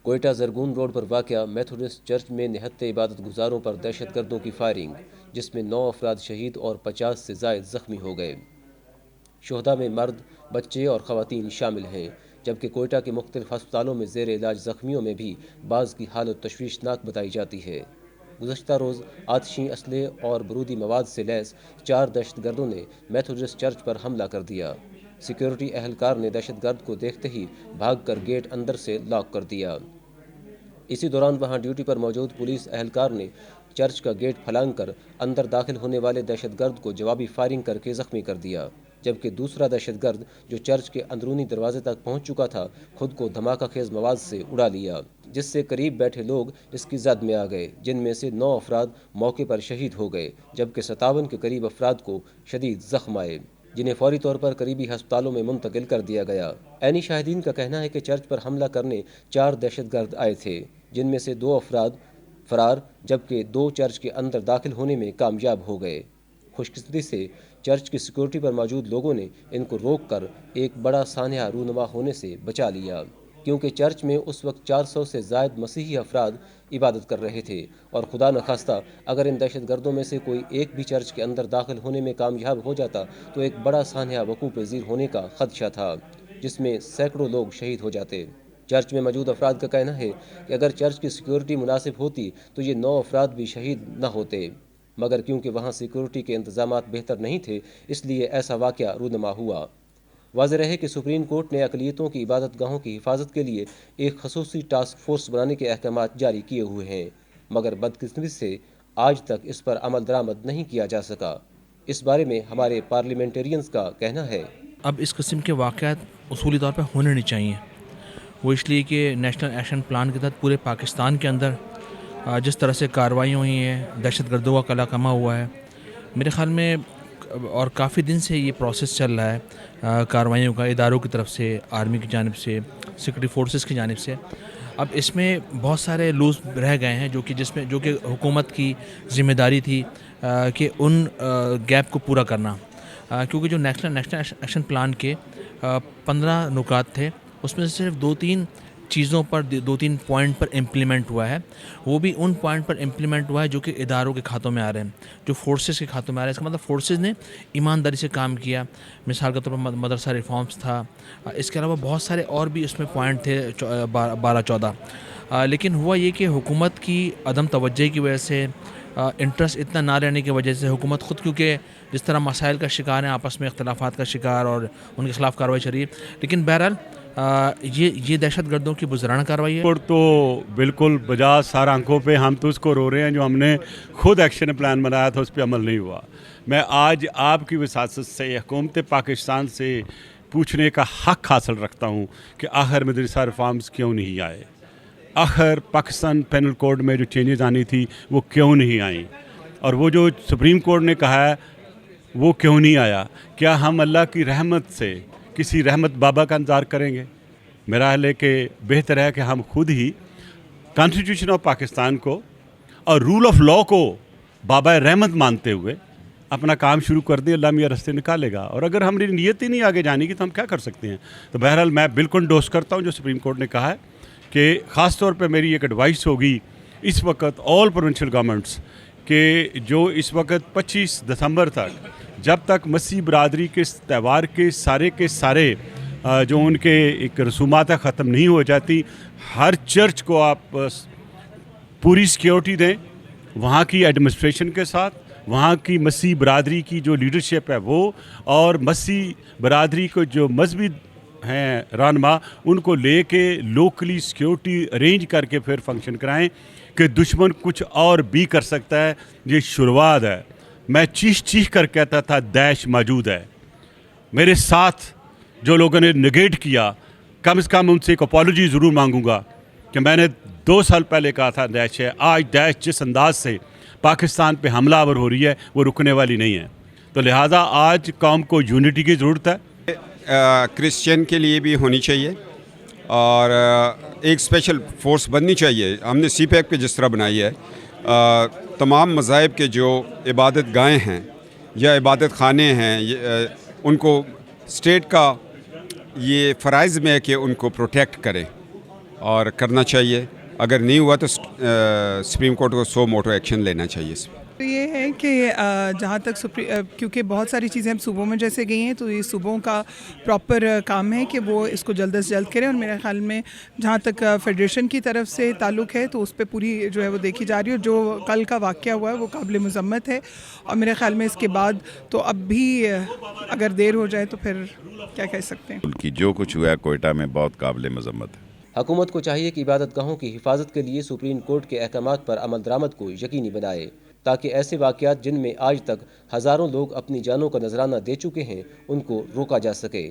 Quetta زرگون road پر واقع Methodist church میں نہت عبادت گزاروں پر دہشت گردوں کی فائرنگ، جس میں 9 افراد شہید اور 50 سے زائد زخمی ہو گئے۔ شہداء میں مرد، بچے اور خواتین شامل ہیں، جبکہ کوئٹہ کے مختلف ہسپتالوں میں زیر علاج زخمیوں میں بھی بعض کی حالت تشویشناک بتائی جاتی ہے۔ گزشتہ روز آتشی اسلحے اور بارودی مواد سے لیس 4 دہشت گردوں نے میتھوڈسٹ چرچ پر حملہ کر دیا۔ سیکیورٹی اہلکار نے دہشت گرد کو دیکھتے ہی بھاگ کر گیٹ اندر سے لاک کر دیا۔ اسی دوران وہاں ڈیوٹی پر موجود پولیس اہلکار نے چرچ کا گیٹ پھلانگ کر اندر داخل ہونے والے دہشت گرد کو جوابی فائرنگ کر کے زخمی کر دیا، جبکہ دوسرا دہشت گرد جو چرچ کے اندرونی دروازے تک پہنچ چکا تھا خود کو دھماکہ خیز مواد سے اڑا لیا، جس سے قریب بیٹھے لوگ اس کی زد میں آ گئے، جن میں سے 9 افراد موقع پر شہید ہو گئے، جبکہ 57 کے قریب افراد کو شدید زخم آئے، جنہیں فوری طور پر قریبی ہسپتالوں میں منتقل کر دیا گیا۔ عینی شاہدین کا کہنا ہے کہ چرچ پر حملہ کرنے 4 دہشت گرد آئے تھے، جن میں سے 2 افراد فرار جبکہ 2 چرچ کے اندر داخل ہونے میں کامیاب ہو گئے۔ خوش قسمتی سے چرچ کی سیکورٹی پر موجود لوگوں نے ان کو روک کر ایک بڑا سانحہ رونما ہونے سے بچا لیا، کیونکہ چرچ میں اس وقت 400 سے زائد مسیحی افراد عبادت کر رہے تھے، اور خدا نخواستہ اگر ان دہشت گردوں میں سے کوئی ایک بھی چرچ کے اندر داخل ہونے میں کامیاب ہو جاتا تو ایک بڑا سانحہ وقوع پذیر ہونے کا خدشہ تھا، جس میں سینکڑوں لوگ شہید ہو جاتے۔ چرچ میں موجود افراد کا کہنا ہے کہ اگر چرچ کی سیکورٹی مناسب ہوتی تو یہ 9 افراد بھی شہید نہ ہوتے، مگر کیونکہ وہاں سیکورٹی کے انتظامات بہتر نہیں تھے اس لیے ایسا واقعہ رونما ہوا۔ واضح رہے کہ سپریم کورٹ نے اقلیتوں کی عبادت گاہوں کی حفاظت کے لیے ایک خصوصی ٹاسک فورس بنانے کے احکامات جاری کیے ہوئے ہیں، مگر بدقسمتی سے آج تک اس پر عمل درآمد نہیں کیا جا سکا۔ اس بارے میں ہمارے پارلیمنٹرینز کا کہنا ہے۔ اب اس قسم کے واقعات اصولی طور پہ ہونے نہیں چاہیے، وہ اس لیے کہ نیشنل ایکشن پلان کے تحت پورے پاکستان کے اندر جس طرح سے کارروائیاں ہوئی ہیں، دہشت گردوں کا قلع کما ہوا ہے، میرے خیال میں اور کافی دن سے یہ پروسیس چل رہا ہے کارروائیوں کا، اداروں کی طرف سے، آرمی کی جانب سے، سیکورٹی فورسز کی جانب سے۔ اب اس میں بہت سارے لوز رہ گئے ہیں جو کہ حکومت کی ذمہ داری تھی کہ ان گیپ کو پورا کرنا، کیونکہ جو نیشنل ایکشن پلان کے 15 نکات تھے اس میں سے صرف 2-3 چیزوں پر 2-3 پوائنٹ پر امپلیمنٹ ہوا ہے، وہ بھی ان پوائنٹ پر امپلیمنٹ ہوا ہے جو کہ اداروں کے کھاتوں میں آ رہے ہیں، جو فورسز کے کھاتوں میں آ رہے ہیں۔ اس کا مطلب فورسز نے ایمانداری سے کام کیا، مثال کے طور پر مدرسہ ریفارمز تھا، اس کے علاوہ بہت سارے اور بھی اس میں پوائنٹ تھے 12-14، لیکن ہوا یہ کہ حکومت کی عدم توجہ کی وجہ سے، انٹرسٹ اتنا نہ رہنے کی وجہ سے، حکومت خود کیونکہ جس طرح مسائل کا شکار ہیں، آپس میں اختلافات کا شکار اور ان کے خلاف کارروائی چل رہی ہے، لیکن بہرحال یہ دہشت گردوں کی بزرگانہ کارروائی ہے۔ تو بالکل بجا سار آنکھوں پہ ہم تو اس کو رو رہے ہیں، جو ہم نے خود ایکشن پلان بنایا تھا اس پہ عمل نہیں ہوا۔ میں آج آپ کی وساطت سے حکومت پاکستان سے پوچھنے کا حق حاصل رکھتا ہوں کہ آخر مدرسہ ریفارمز کیوں نہیں آئے، آخر پاکستان پینل کوڈ میں جو چینجز آنی تھی وہ کیوں نہیں آئیں، اور وہ جو سپریم کورٹ نے کہا ہے وہ کیوں نہیں آیا۔ کیا ہم اللہ کی رحمت سے کسی رحمت بابا کا انتظار کریں گے؟ میرا حال ہے کہ بہتر ہے کہ ہم خود ہی کانسٹیٹیوشن آف پاکستان کو اور رول آف لاء کو بابا رحمت مانتے ہوئے اپنا کام شروع کر دیں، اللہ میاں رستے نکالے گا، اور اگر ہماری نیت ہی نہیں آگے جانے کی تو ہم کیا کر سکتے ہیں۔ تو بہرحال میں بالکل انڈورس کرتا ہوں جو سپریم کورٹ نے کہا ہے، کہ خاص طور پہ میری ایک ایڈوائس ہوگی اس وقت آل پروونشل گورنمنٹس کہ جو اس وقت 25 دسمبر تک جب تک مسیح برادری کے تہوار کے سارے جو ان کے ایک رسومات ختم نہیں ہو جاتی، ہر چرچ کو آپ پوری سیکیورٹی دیں، وہاں کی ایڈمنسٹریشن کے ساتھ، وہاں کی مسیح برادری کی جو لیڈرشپ ہے وہ، اور مسیح برادری کو جو مذہبی ہیں رہنما ان کو لے کے لوکلی سیکیورٹی ارینج کر کے پھر فنکشن کرائیں، کہ دشمن کچھ اور بھی کر سکتا ہے، یہ شروعات ہے۔ میں چیخ کر کہتا تھا داعش موجود ہے، میرے ساتھ جو لوگوں نے نگیٹ کیا، کم از کم ان سے ایک اپالوجی ضرور مانگوں گا کہ میں نے 2 سال پہلے کہا تھا داعش ہے۔ آج داعش جس انداز سے پاکستان پہ حملہ آور ہو رہی ہے وہ رکنے والی نہیں ہے، تو لہٰذا آج قوم کو یونٹی کی ضرورت ہے۔ کرسچین کے لیے بھی ہونی چاہیے، اور ایک اسپیشل فورس بننی چاہیے۔ ہم نے سی پیک پہ جس طرح بنائی ہے، تمام مذاہب کے جو عبادت گاہیں ہیں یا عبادت خانے ہیں، ان کو اسٹیٹ کا یہ فرائض میں ہے کہ ان کو پروٹیکٹ کرے، اور کرنا چاہیے. اگر نہیں ہوا تو سپریم کورٹ کو سو موٹو ایکشن لینا چاہیے اس پہ. تو یہ ہے کہ جہاں تک کیونکہ بہت ساری چیزیں ہم صوبوں میں جیسے گئی ہیں تو یہ صوبوں کا پراپر کام ہے کہ وہ اس کو جلد از جلد کریں. اور میرے خیال میں جہاں تک فیڈریشن کی طرف سے تعلق ہے تو اس پہ پوری جو ہے وہ دیکھی جا رہی ہے. اور جو کل کا واقعہ ہوا ہے وہ قابل مذمت ہے. اور میرے خیال میں اس کے بعد تو اب بھی اگر دیر ہو جائے تو پھر کیا کہہ سکتے ہیں. کہ جو کچھ ہوا ہے کوئٹہ میں بہت قابل مذمت ہے. حکومت کو چاہیے کہ عبادت گاہوں کی حفاظت کے لیے سپریم کورٹ کے احکامات پر عمل درآمد کو یقینی بنائے تاکہ ایسے واقعات جن میں آج تک ہزاروں لوگ اپنی جانوں کا نذرانہ دے چکے ہیں ان کو روکا جا سکے.